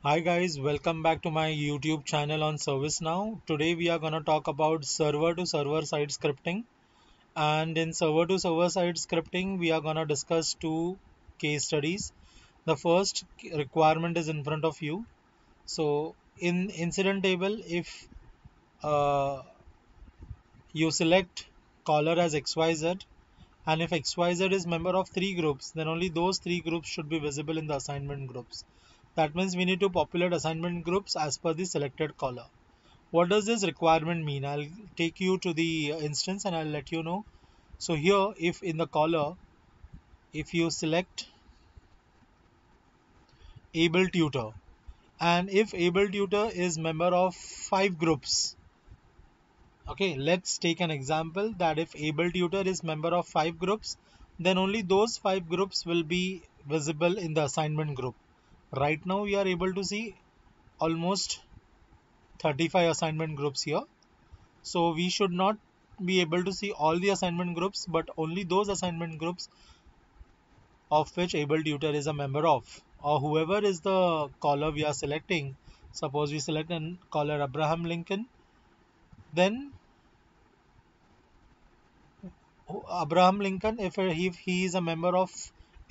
Hi guys, welcome back to my YouTube channel on ServiceNow. Today we are going to talk about server to server side scripting. And in server to server side scripting, we are going to discuss two case studies. The first requirement is in front of you. So in incident table, if uh, you select caller as XYZ, and if XYZ is member of three groups, then only those three groups should be visible in the assignment groups. That means we need to populate assignment groups as per the selected caller. What does this requirement mean? I'll take you to the instance and I'll let you know. So here, if in the caller, if you select able tutor, and if able tutor is member of five groups, okay, let's take an example that if able tutor is member of five groups, then only those five groups will be visible in the assignment group. Right now we are able to see almost 35 assignment groups here. So we should not be able to see all the assignment groups, but only those assignment groups of which able tutor is a member of, or whoever is the caller we are selecting. Suppose we select an caller Abraham Lincoln, then Abraham Lincoln, if he is a member of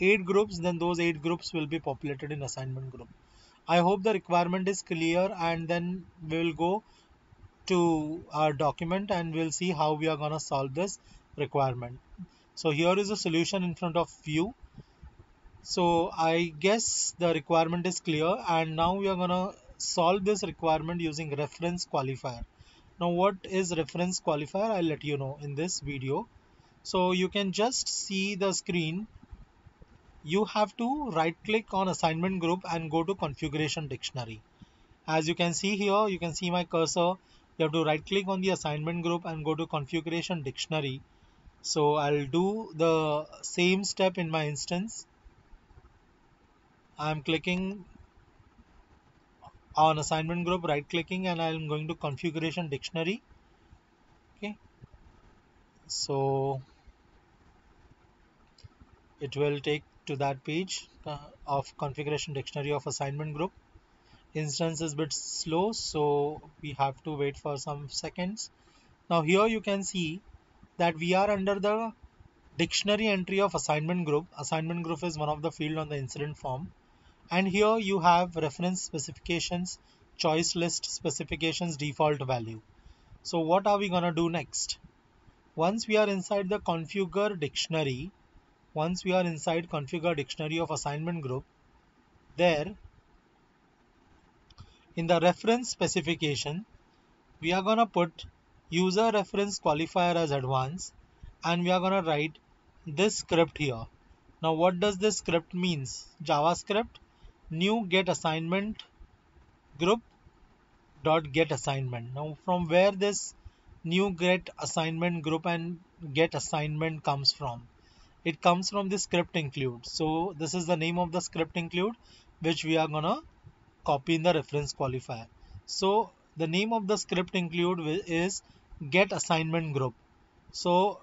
eight groups, then those eight groups will be populated in assignment group. I hope the requirement is clear, and then we will go to our document and we'll see how we are going to solve this requirement. So here is a solution in front of you. So I guess the requirement is clear, and now we are going to solve this requirement using reference qualifier. Now what is reference qualifier? I'll let you know in this video. So you can just see the screen. You have to right click on assignment group and go to configuration dictionary. As you can see here, you can see my cursor. You have to right click on the assignment group and go to configuration dictionary. So I'll do the same step in my instance. I'm clicking on assignment group, right clicking, and I'm going to configuration dictionary. Okay, so it will take to that page of configuration dictionary of assignment group. Instance is a bit slow, so we have to wait for some seconds. Now here you can see that we are under the dictionary entry of assignment group. Assignment group is one of the field on the incident form, and here you have reference specifications, choice list specifications, default value. So what are we gonna do next? Once we are inside the configure dictionary, once we are inside configure dictionary of assignment group, there in the reference specification, we are gonna put user reference qualifier as advanced, and we are gonna write this script here. Now what does this script means? JavaScript new get assignment group dot get assignment. Now from where this new get assignment group and get assignment comes from? It comes from the script include. So this is the name of the script include which we are gonna copy in the reference qualifier. So the name of the script include is get assignment group. So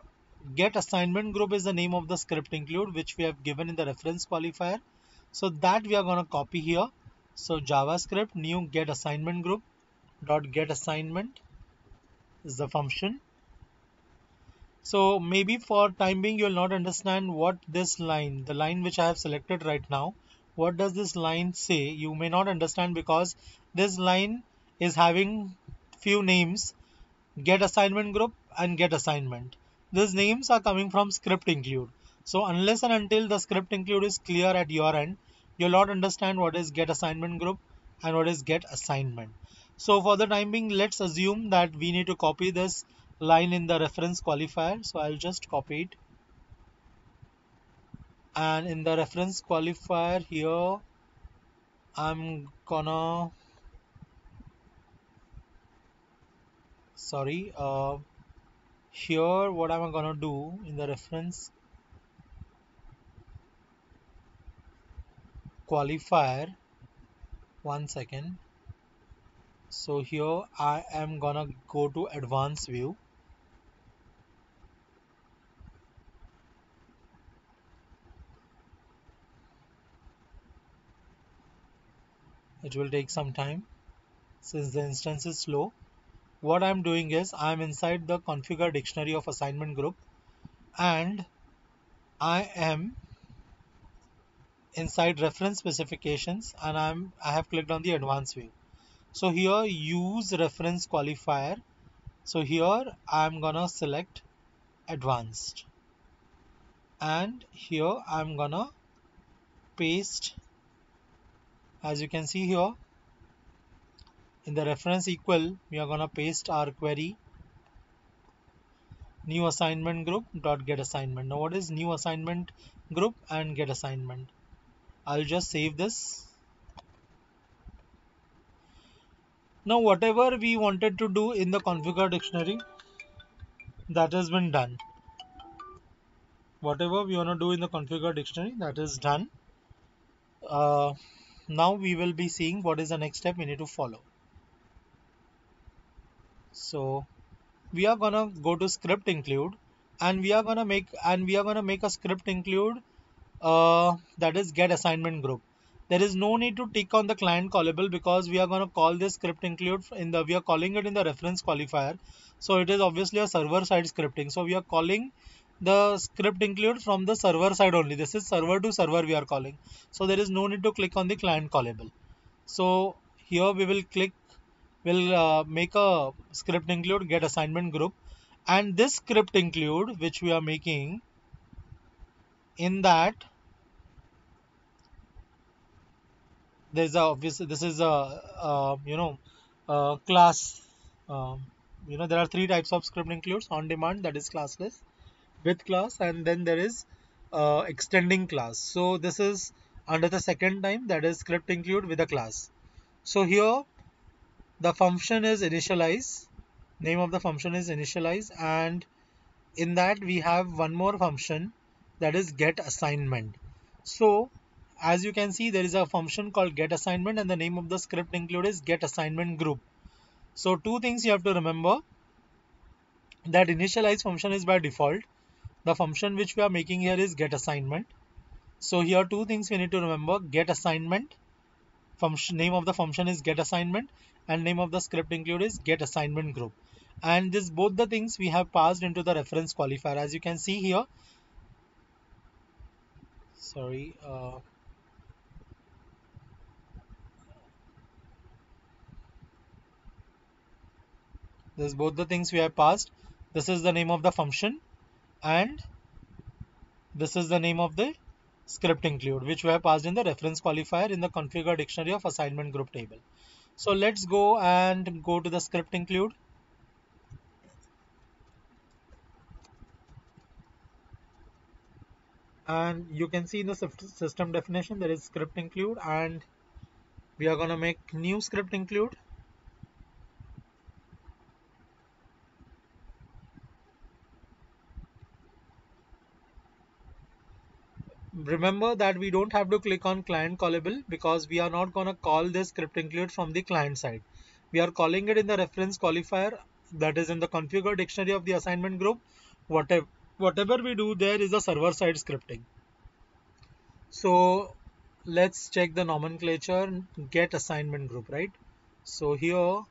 get assignment group is the name of the script include which we have given in the reference qualifier. So that we are going to copy here. So JavaScript new get assignment group dot get assignment is the function. So maybe for time being you will not understand what this line, the line which I have selected right now, what does this line say? You may not understand because this line is having few names, get assignment group and get assignment. These names are coming from script include. So unless and until the script include is clear at your end, you'll not understand what is get assignment group and what is get assignment. So for the time being, let's assume that we need to copy this line in the reference qualifier. So I'll just copy it. And in the reference qualifier here, I'm gonna, sorry, here what am I gonna do in the reference qualifier, one second. So here I am gonna go to advanced view. It will take some time since the instance is slow. What I'm doing is I'm inside the configure dictionary of assignment group, and I am inside reference specifications, and I have clicked on the advanced view. So here use reference qualifier. So here I'm gonna select advanced, and here I'm gonna paste. As you can see here in the reference equal, we are gonna paste our query new assignment group dot get assignment. Now what is new assignment group and get assignment? I'll just save this. Now whatever we wanted to do in the configure dictionary, that has been done. Whatever we want to do in the configure dictionary, that is done. Now we will be seeing what is the next step we need to follow. So we are gonna go to script include, and we are gonna make a script include that is get assignment group. There is no need to tick on the client callable because we are going to call this script include we are calling it in the reference qualifier. So it is obviously a server side scripting. So we are calling the script include from the server side only. This is server to server we are calling. So there is no need to click on the client callable. So here we will make a script include get assignment group, and this script include which we are making, in that there's a obviously this is a class. There are three types of script includes: on demand, that is classless; with class; and then there is extending class. So this is under the second time, that is script include with a class. So here the function is initialize, name of the function is initialize, and in that we have one more function, that is get assignment. So as you can see, there is a function called get assignment, and the name of the script include is get assignment group. So two things you have to remember: that initialize function is by default. The function which we are making here is get assignment. So here two things we need to remember: get assignment, function name of the function is get assignment, and name of the script include is get assignment group. And this both the things we have passed into the reference qualifier. As you can see here, sorry, this both the things we have passed. This is the name of the function, and this is the name of the script include, which we have passed in the reference qualifier in the configure dictionary of assignment group table. So let's go and go to the script include. And you can see in the system definition there is script include, and we are going to make new script include. Remember that we don't have to click on client callable because we are not going to call this script include from the client side. We are calling it in the reference qualifier, that is in the configure dictionary of the assignment group. Whatever we do there is a server side scripting. So let's check the nomenclature. Get assignment group, right? So here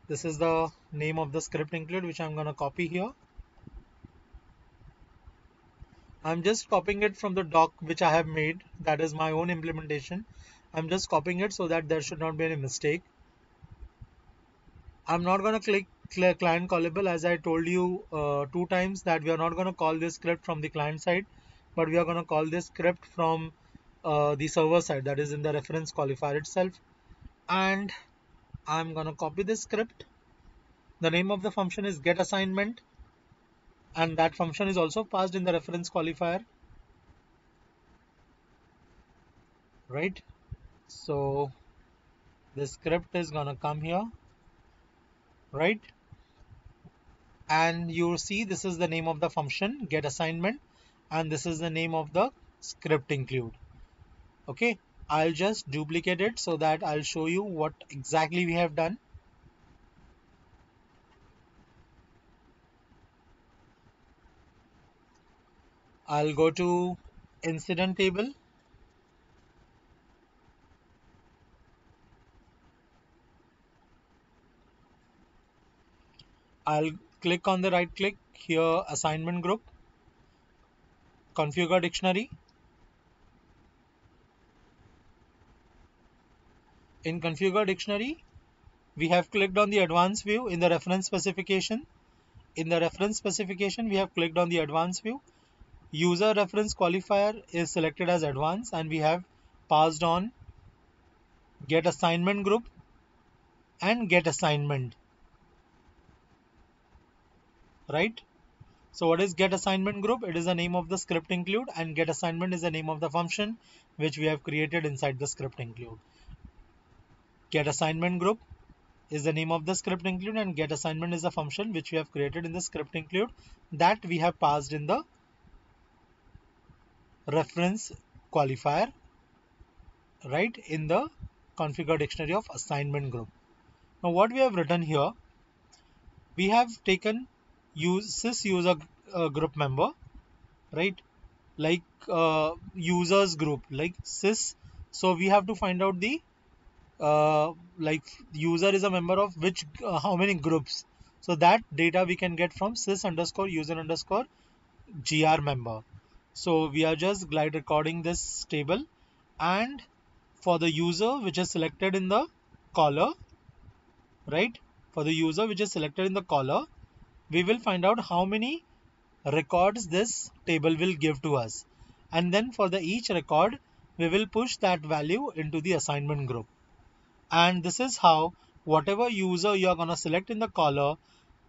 this is the name of the script include, which I'm going to copy here. I'm just copying it from the doc which I have made, that is my own implementation. I'm just copying it so that there should not be any mistake. I'm not going to click client callable, as I told you two times, that we are not going to call this script from the client side, but we are going to call this script from the server side, that is in the reference qualifier itself. And I'm going to copy this script. The name of the function is get assignment, and that function is also passed in the reference qualifier, right? So the script is gonna come here, right? And you see this is the name of the function get assignment, and this is the name of the script include. Okay, I'll just duplicate it so that I'll show you what exactly we have done. I'll go to incident table, I'll click on the right click here, assignment group, configure dictionary. In configure dictionary, we have clicked on the advanced view in the reference specification. In the reference specification, we have clicked on the advanced view. User reference qualifier is selected as advanced, and we have passed on get assignment group and get assignment, right? So what is get assignment group? It is the name of the script include, and get assignment is the name of the function which we have created inside the script include. Get assignment group is the name of the script include, and get assignment is a function which we have created in the script include that we have passed in the reference qualifier, right, in the configure dictionary of assignment group. Now what we have written here, we have taken sys user group member, right, like users group like sys. So we have to find out the like user is a member of which how many groups. So that data we can get from sys underscore user underscore gr member. So we are just glide recording this table, and for the user which is selected in the caller, right, for the user which is selected in the caller, we will find out how many records this table will give to us, and then for the each record we will push that value into the assignment group. And this is how whatever user you are going to select in the caller,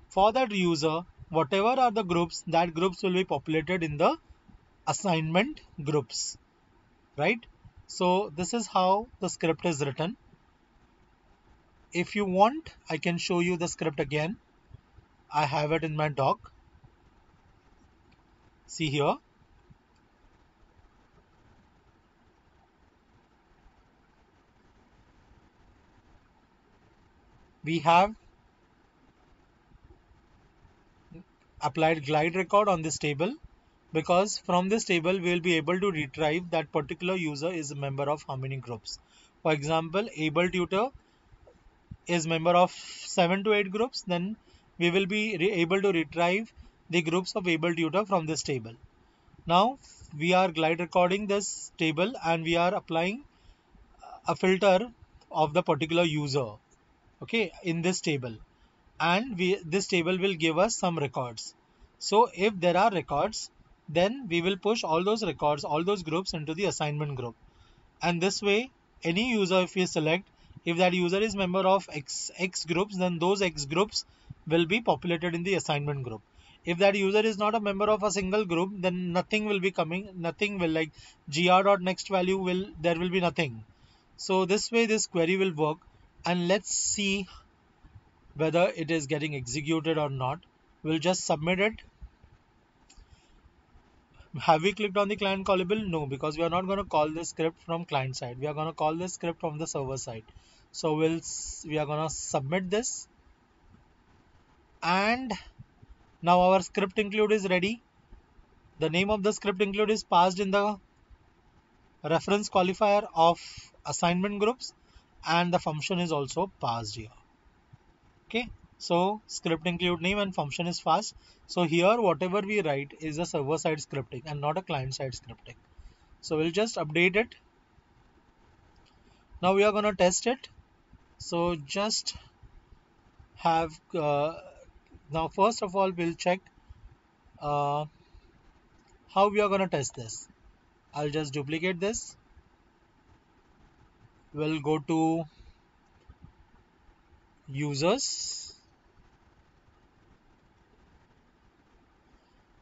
for that user whatever are the groups, that groups will be populated in the assignment groups, right? So this is how the script is written. If you want, I can show you the script again. I have it in my doc. See here. We have applied glide record on this table, because from this table we will be able to retrieve that particular user is a member of how many groups. For example, able tutor is member of 7 to 8 groups, then we will be able to retrieve the groups of able tutor from this table. Now we are glide recording this table and we are applying a filter of the particular user, okay, in this table, and this table will give us some records. So if there are records, then we will push all those records, all those groups into the assignment group. And this way, any user, if we select, if that user is member of x groups, then those x groups will be populated in the assignment group. If that user is not a member of a single group, then nothing will be coming, nothing will, like gr.next value will, there will be nothing. So this way this query will work, and let's see whether it is getting executed or not. We'll just submit it. Have we clicked on the client callable? No, because we are not going to call this script from client side. We are going to call this script from the server side. So we are going to submit this, and now our script include is ready. The name of the script include is passed in the reference qualifier of assignment groups, and the function is also passed here. Okay, so script include name and function is fast. So here whatever we write is a server side scripting and not a client side scripting. So we'll just update it. Now we are going to test it. So just have now first of all we'll check uh, how we are going to test this. I'll just duplicate this. We'll go to users.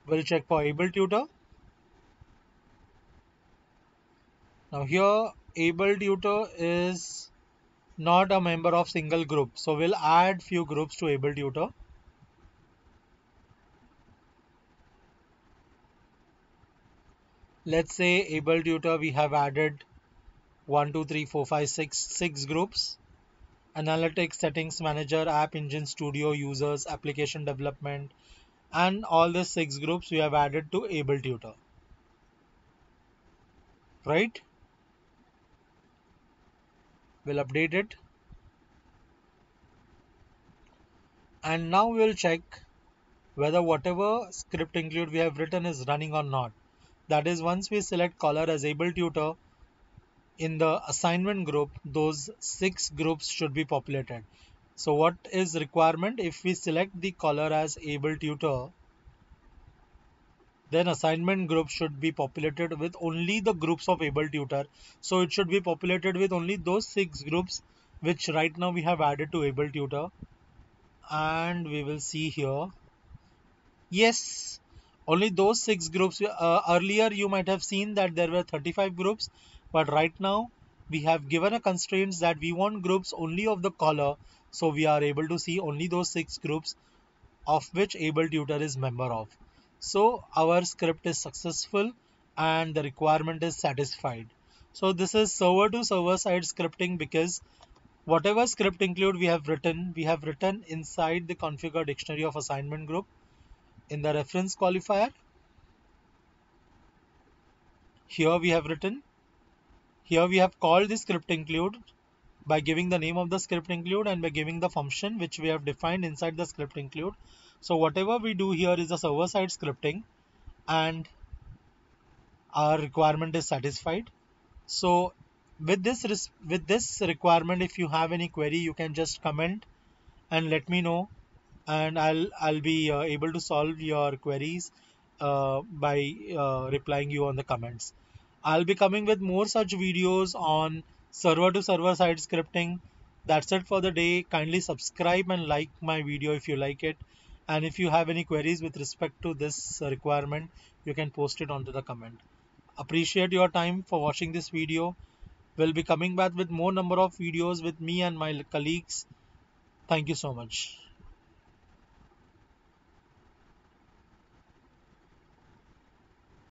We'll check for able tutor. Now here able tutor is not a member of single group, so we'll add few groups to able tutor. Let's say able tutor we have added 1 2 3 4 5 6 groups: analytics, settings manager, app engine, studio, users, application development, and all the 6 groups we have added to able tutor, right? We'll update it. And now we'll check whether whatever script include we have written is running or not. That is, once we select caller as able tutor, in the assignment group, those 6 groups should be populated. So what is requirement? If we select the caller as able tutor, then assignment group should be populated with only the groups of able tutor. So it should be populated with only those 6 groups which right now we have added to able tutor. And we will see here, yes, only those 6 groups. Earlier you might have seen that there were 35 groups, but right now we have given a constraints that we want groups only of the caller, so we are able to see only those 6 groups of which able tutor is member of. So our script is successful and the requirement is satisfied. So this is server to server side scripting, because whatever script include we have written inside the configure dictionary of assignment group. In the reference qualifier, here we have written, here we have called the script include by giving the name of the script include and by giving the function which we have defined inside the script include. So whatever we do here is a server side scripting and our requirement is satisfied. So with this requirement, if you have any query, you can just comment and let me know, and I'll be able to solve your queries by replying you on the comments. I'll be coming with more such videos on server to server side scripting. That's it for the day. Kindly subscribe and like my video if you like it. And if you have any queries with respect to this requirement, you can post it onto the comment. Appreciate your time for watching this video. We'll be coming back with more number of videos with me and my colleagues. Thank you so much.